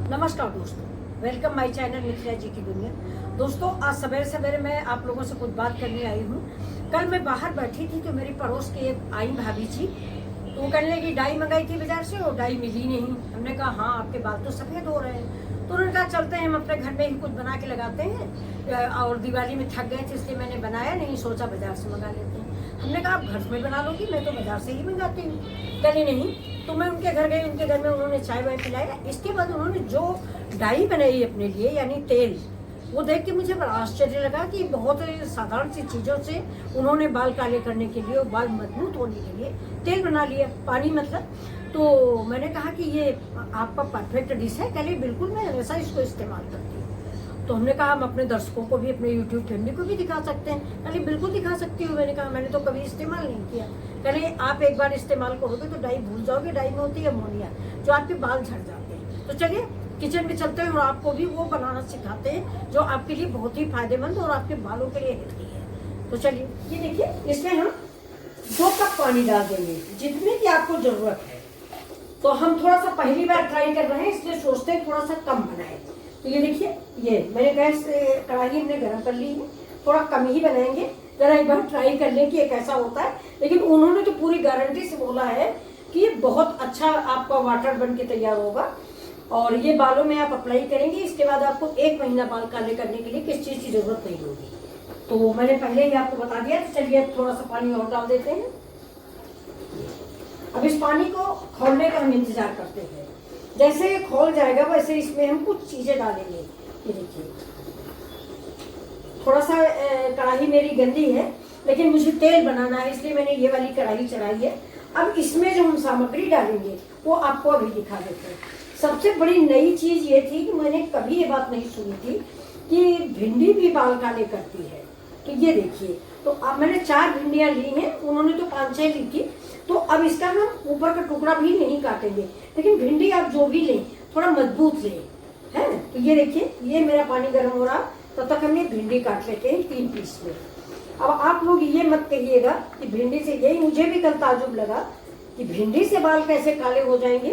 नमस्कार दोस्तों, welcome my channel Mithila जी की दुनिया। दोस्तों, आज सवेरे सवेरे मैं आप लोगों से कुछ बात करने आई हूँ। कल मैं बाहर बैठी थी तो मेरी पड़ोस की एक आई भाभी जी, तो वो कहने लगी डाई मंगाई थी बाजार से और डाई मिली नहीं। हमने कहा हाँ, आपके बाल तो सफ़ेद हो रहे हैं। तो उन्होंने कहा चलते हैं, हम अपने घर में ही कुछ बना के लगाते हैं, और दिवाली में थक गए थे इसलिए मैंने बनाया नहीं, सोचा बाजार से मंगा लेते हैं। हमने कहा आप घर में बना लोगी, मैं तो बाजार से ही मंगाती हूँ। कहली नहीं। तो मैं उनके घर गई, उनके घर में उन्होंने चाय वाय पिलाया। इसके बाद उन्होंने जो डाई बनाई अपने लिए यानी तेल, वो देख के मुझे बड़ा आश्चर्य लगा कि बहुत साधारण सी चीज़ों से उन्होंने बाल काले करने के लिए और बाल मजबूत होने के लिए तेल बना लिया, पानी मतलब। तो मैंने कहा कि ये आपका परफेक्ट डिश है। कहले बिल्कुल, मैं हमेशा इसको इस्तेमाल करती हूँ। तो हमने कहा हम अपने दर्शकों को भी, अपने यूट्यूब फैमिली को भी दिखा सकते हैं। कहले बिल्कुल दिखा सकती हूँ। मैंने कहा मैंने तो कभी इस्तेमाल नहीं किया। कहले आप एक बार इस्तेमाल करोगे तो डाई भूल जाओगे। डाई में होती है अमोनिया, जो आपके बाल झड़ जाते हैं। तो चलिए किचन में चलते हैं और आपको भी वो बनाना सिखाते हैं जो आपके लिए बहुत ही फायदेमंद और आपके बालों के लिए हेल्दी है। तो चलिए, ये देखिए, इसमें हम 2 कप पानी डाल देंगे, जितने की आपको जरूरत है। तो हम थोड़ा सा पहली बार ट्राई कर रहे हैं, इसलिए सोचते हैं थोड़ा सा कम बनाए। तो ये देखिए, ये मैंने गैस कढ़ाई हमने गर्म कर ली है, थोड़ा कम ही बनाएंगे। जरा एक बार ट्राई कर लें कि ये कैसा होता है। लेकिन उन्होंने तो पूरी गारंटी से बोला है कि ये बहुत अच्छा आपका वाटर बन के तैयार होगा और ये बालों में आप अप्लाई करेंगे। इसके बाद आपको 1 महीना बाल काले करने के लिए किस चीज़ की जरूरत नहीं होगी। तो मैंने पहले ही आपको बता दिया। तो चलिए अब थोड़ा सा पानी और डाल देते हैं। अब इस पानी को खौलने का हम इंतजार करते हैं। जैसे ये खौल जाएगा वैसे इसमें हम कुछ चीजें डालेंगे। ये देखिए, थोड़ा सा कढ़ाई मेरी गंदी है, लेकिन मुझे तेल बनाना है इसलिए मैंने ये वाली कढ़ाई चढ़ाई है। अब इसमें जो हम सामग्री डालेंगे वो आपको अभी दिखा देते हैं। सबसे बड़ी नई चीज ये थी कि मैंने कभी ये बात नहीं सुनी थी कि भिंडी भी बाल काले करती है। तो ये देखिए, तो अब मैंने 4 भिंडियां ली हैं, उन्होंने तो 5-6 ली थी। तो अब इसका हम ऊपर का टुकड़ा भी नहीं काटेंगे, लेकिन भिंडी आप जो भी लें थोड़ा मजबूत लें, है। तो ये देखिए, ये मेरा पानी गर्म हो रहा, तब तक हम ये भिंडी काट लेते हैं 3 पीस में। अब आप लोग ये मत कहिएगा कि भिंडी से, यही मुझे भी कल ताजुब लगा कि भिंडी से बाल कैसे काले हो जाएंगे।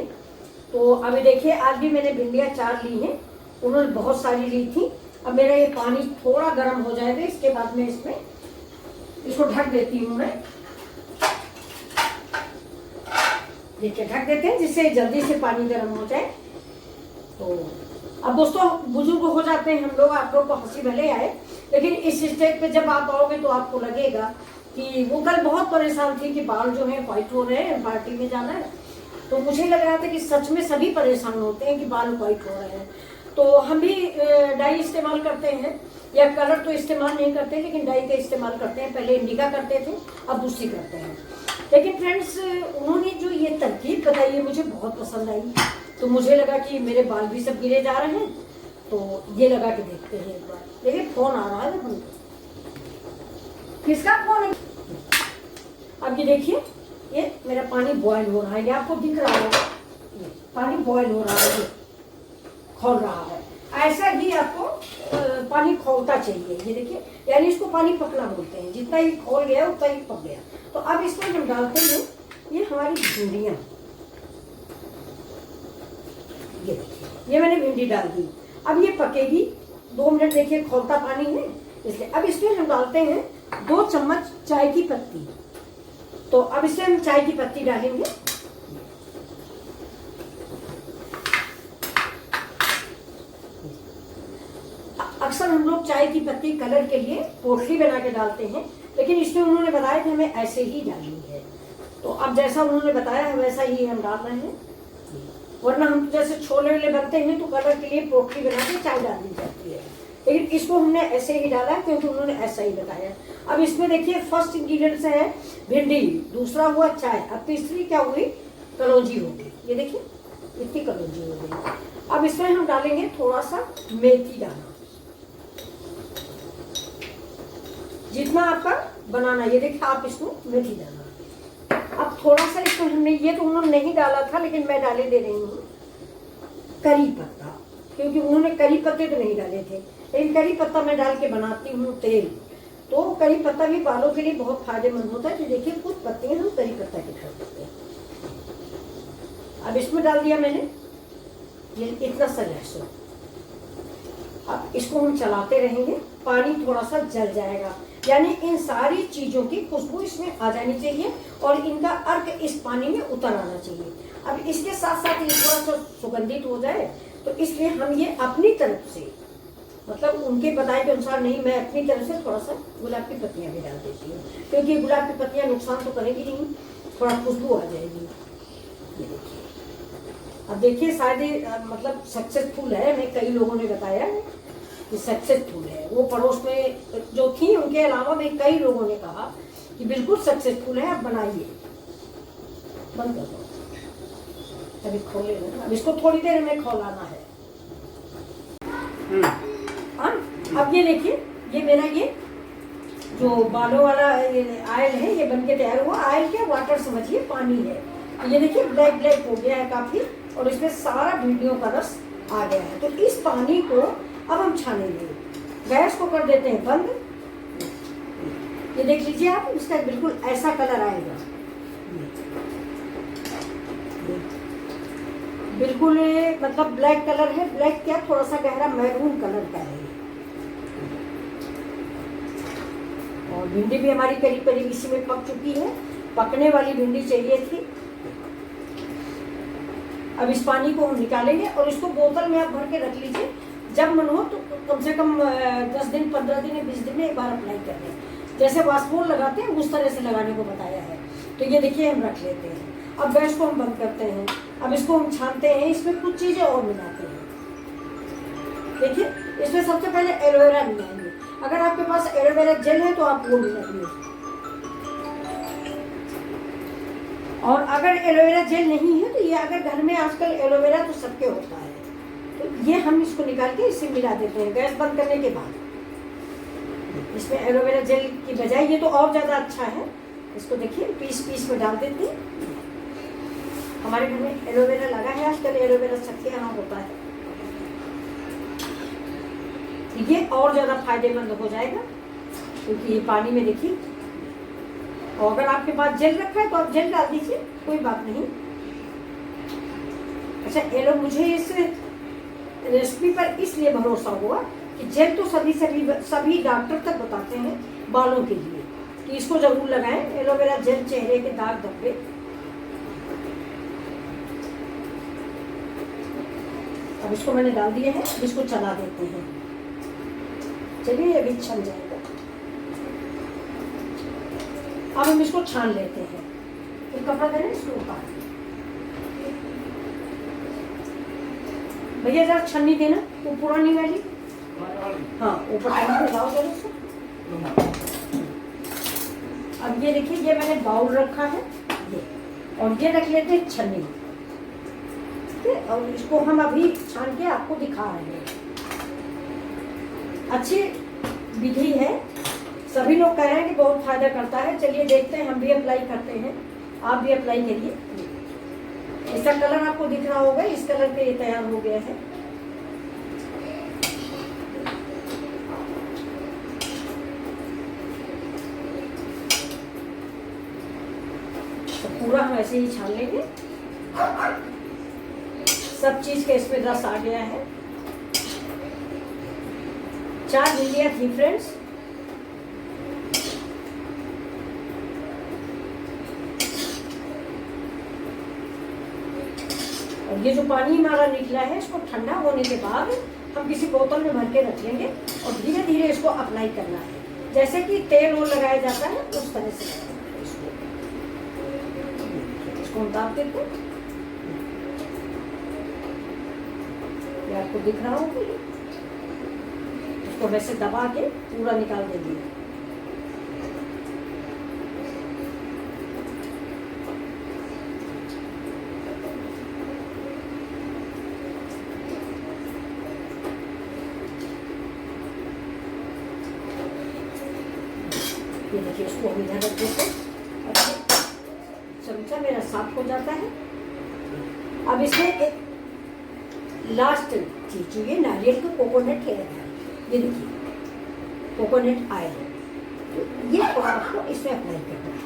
तो अभी देखिए, आज भी मैंने भिंडियाँ 4 ली हैं, उन्होंने बहुत सारी ली थी। अब मेरा ये पानी थोड़ा गर्म हो जाएगा, इसके बाद में इसको ढक देती हूँ मैं। देखिए, ढक देते हैं जिससे जल्दी से पानी गर्म हो जाए। तो अब दोस्तों, बुजुर्ग हो जाते हैं हम लोग, आप लोग को हंसी भले आए, लेकिन इस स्टेज पे जब आप आओगे तो आपको लगेगा कि वो कल बहुत परेशान थी कि बाल जो है व्हाइट हो रहे हैं, पार्टी में जाना है। तो मुझे लग रहा था कि सच में सभी परेशान होते हैं कि बाल व्हाइट हो रहे हैं। तो हम भी डाई इस्तेमाल करते हैं, या कलर तो इस्तेमाल नहीं करते, लेकिन डाई का इस्तेमाल करते हैं। पहले इंडिका करते थे, अब दूसरी करते हैं। लेकिन फ्रेंड्स, उन्होंने जो ये तरकीब बताई है मुझे बहुत पसंद आई। तो मुझे लगा कि मेरे बाल भी सब गिरे जा रहे हैं, तो ये लगा के देखते हैं एक बार। देखिए, फोन आ रहा है ना, किसका फोन है? अब ये देखिए, ये मेरा पानी बॉयल हो रहा है, ये आपको दिख रहा होगा, ये पानी बॉयल हो रहा है, ये खौल रहा है। ऐसा ही आपको पानी खौलता चाहिए। ये देखिए, यानी इसको पानी पकना बोलते हैं। जितना ही खौल गया उतना ही पक गया। तो अब इसमें हम डालते हैं ये हमारी भिंडियाँ। ये देखिए, ये मैंने भिंडी डाल दी। अब ये पकेगी 2 मिनट। देखिए, खौलता पानी है इसलिए। अब इसमें हम डालते हैं 2 चम्मच चाय की पत्ती। तो अब इसमें हम चाय की पत्ती डालेंगे। अक्सर हम लोग चाय की पत्ती कलर के लिए पोटली बना के डालते हैं, लेकिन इसमें उन्होंने बताया कि हमें ऐसे ही डालनी है। तो अब जैसा उन्होंने बताया है वैसा ही हम डाल रहे हैं। वरना हम जैसे छोले वोले बनते हैं तो कलर के लिए पोटली बना के चाय डाल दी जाती है, लेकिन इसको हमने ऐसे ही डाला है क्योंकि उन्होंने ऐसा ही बताया। अब इसमें देखिए, फर्स्ट इंग्रीडियंट्स है भिंडी, दूसरा हुआ चाय, अब तीसरी क्या हुई? कलौंजी हो गई। ये देखिए, इतनी कलौंजी हो गई। अब इसमें हम डालेंगे थोड़ा सा मेथी दाना, जितना आपका बनाना। ये देखिए, आप इसमें मेथी दाना। अब थोड़ा सा इसमें हमने, ये तो उन्होंने नहीं डाला था लेकिन मैं डाले दे रही हूँ, करी पत्ता, क्योंकि उन्होंने करी पत्ते तो नहीं डाले थे, लेकिन करी पत्ता मैं डाल के बनाती हूँ तेल। तो करी पत्ता भी बालों के लिए बहुत फायदेमंद होता है। तो देखिए, कुछ पत्तियां हम करी पत्ता के डाल देते हैं। अब इसमें डाल दिया मैंने ये इतना सा लहसुन। अब इसको हम चलाते रहेंगे, पानी थोड़ा सा जल जाएगा, यानी इन सारी चीज़ों की खुशबू इसमें आ जानी चाहिए और इनका अर्क इस पानी में उतर आना चाहिए। अब इसके साथ साथ ये थोड़ा सा सुगंधित हो जाए, तो इसलिए हम ये अपनी तरफ से, मतलब उनके बताए के अनुसार नहीं, मैं अपनी तरफ से थोड़ा सा गुलाब की पत्तियां भी डाल देती हूँ, क्योंकि गुलाब की पत्तियां नुकसान तो करेगी नहीं, थोड़ा खुशबू आ जाएगी। ये देखिए, अब देखिए शायद मतलब सक्सेसफुल है, हमें कई लोगों ने बताया है कि सक्सेसफुल है। वो पड़ोस में जो थी उनके अलावा में कई लोगों ने कहा कि बिल्कुल सक्सेसफुल है, आप बनाइए। बंद कर दो, अभी खोले ना, अब इसको थोड़ी देर में खौलाना है। हाँ, अब ये देखिए, ये मेरा ये जो बालों वाला आयल है ये बनके तैयार हुआ। आयल क्या, वाटर समझिए, पानी है। तो ये देखिए ब्लैक ब्लैक हो गया है काफी, और इसमें सारा भिंडियों का रस आ गया है। तो इस पानी को अब हम छानेंगे। गैस को कर देते हैं बंद। ये देख लीजिए आप, इसका बिल्कुल ऐसा कलर आएगा, बिल्कुल मतलब ब्लैक कलर है। ब्लैक क्या, थोड़ा सा गहरा मैरून कलर का है। और भिंडी भी हमारी करीब करीब इसी में पक चुकी है। पकने वाली भिंडी चाहिए थी। अब इस पानी को हम निकालेंगे और इसको बोतल में आप भर के रख लीजिए। जब मन हो तो कम से कम 10 दिन, 15 दिन या 20 दिन में एक बार अप्लाई कर लें। जैसे वास्पोन लगाते हैं उस तरह से लगाने को बताया है। तो ये देखिए हम रख लेते हैं। अब गैस को हम बंद करते हैं। अब इसको हम छानते हैं। इसमें कुछ चीज़ें और मिलाते हैं। देखिए, इसमें सबसे पहले एलोवेरा मिलाएंगे। अगर आपके पास एलोवेरा जेल है तो आप वो मिलाइए, और अगर एलोवेरा जेल नहीं है तो ये, अगर घर में आजकल एलोवेरा तो सबके होता है, तो ये हम इसको निकाल के इससे मिला देते हैं गैस बंद करने के बाद। इसमें एलोवेरा जेल की बजाय ये तो और ज़्यादा अच्छा है। इसको देखिए पीस पीस में डाल देते हैं। हमारे घर में एलोवेरा लगा है आजकल, एलोवेरा सबके यहाँ होता है। ये और ज़्यादा फायदेमंद हो जाएगा, क्योंकि ये पानी में देखिए। और अगर आपके पास जेल रखा है तो आप जेल डाल दीजिए, कोई बात नहीं। अच्छा, ये लोग, मुझे इस रेसिपी पर इसलिए भरोसा हुआ कि जेल तो सभी डॉक्टर तक बताते हैं बालों के लिए कि इसको जरूर लगाएं। एलोवेरा जेल चेहरे के दाग धब्बे। अब इसको मैंने डाल दिया है, इसको चला देते हैं। चलिए, ये भी छन जाएगा। अब हम इसको छान लेते हैं। एक कपड़ा देना, इसको उतार भैया, जरा छन्नी देना, वो पुरानी वाली। हाँ, ऊपर छन्नी लगाओ जरा से। अब ये देखिए, ये मैंने बाउल रखा है ये, और ये रख लेते हैं छन्नी। ठीक है, और इसको हम अभी छान के आपको दिखा रहे हैं। अच्छी विधि है, सभी लोग कह रहे हैं कि बहुत फायदा करता है। चलिए देखते हैं, हम भी अप्लाई करते हैं, आप भी अप्लाई करिए। इसका कलर आपको दिख रहा होगा, इस कलर पे ये तैयार हो गया है। तो पूरा हम ऐसे ही छान लेंगे। सब चीज का इसमें रस आ गया है। 4 भिंडियाँ थी फ्रेंड्स। और ये जो पानी हमारा निकला है, इसको ठंडा होने के बाद हम किसी बोतल में भर के रख लेंगे और धीरे धीरे इसको अप्लाई करना है। जैसे कि तेल वो लगाया जाता है उस तरह से इसको हम दाब देते हैं। ये आपको दिख रहा होगा, इसको वैसे दबा के पूरा निकाल देंगे। ये देखिए, इसको हम इधर रख देते हैं। चमचा मेरा साफ हो जाता है। अब इसमें एक लास्ट चीज, ये नारियल का कोकोनट है। ये देखिए, कोकोनट ऑयल, ये आपको इसमें अप्लाई करना है।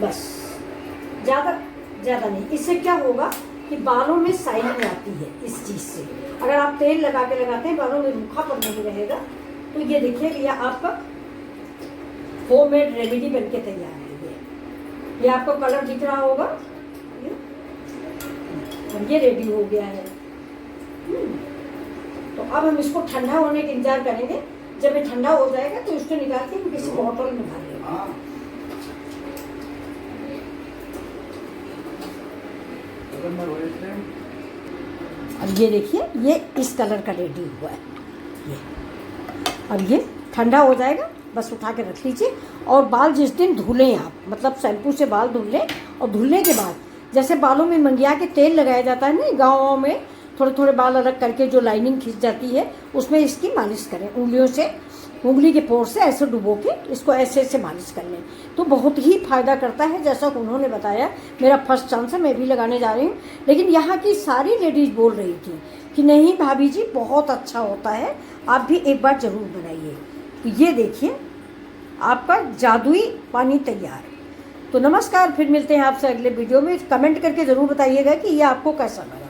बस, ज़्यादा नहीं। इससे क्या होगा कि बालों में शाइनिंग आती है इस चीज़ से। अगर आप तेल लगा के लगाते हैं बालों में रूखापन नहीं रहेगा। तो ये देखिए ये आपका होममेड रेमेडी बनके तैयार है। ये आपको कलर दिख रहा होगा, और ये रेडी हो गया है। तो अब हम इसको ठंडा होने का इंतजार करेंगे। जब ये ठंडा हो जाएगा तो इसको निकाल के हम किसी बॉटल में डाल देंगे। अब ये देखिए ये इस कलर का रेडी हुआ है ये। अब ये ठंडा हो जाएगा, बस उठा के रख लीजिए। और बाल जिस दिन धुलें आप, मतलब शैम्पू से बाल धुल लें, और धुलने के बाद जैसे बालों में मंगिया के तेल लगाया जाता है ना गाँव में, थोड़े थोड़े बाल अलग करके जो लाइनिंग खिंच जाती है उसमें इसकी मालिश करें। उंगलियों से, उंगली के पोर से ऐसे डुबो के इसको ऐसे ऐसे मालिश कर लें तो बहुत ही फ़ायदा करता है। जैसा उन्होंने बताया, मेरा फर्स्ट चांस है, मैं भी लगाने जा रही हूँ। लेकिन यहाँ की सारी लेडीज़ बोल रही थी कि नहीं भाभी जी बहुत अच्छा होता है, आप भी एक बार ज़रूर बनाइए। तो ये देखिए आपका जादुई पानी तैयार। तो नमस्कार, फिर मिलते हैं आपसे अगले वीडियो में। कमेंट करके ज़रूर बताइएगा कि ये आपको कैसा लगा।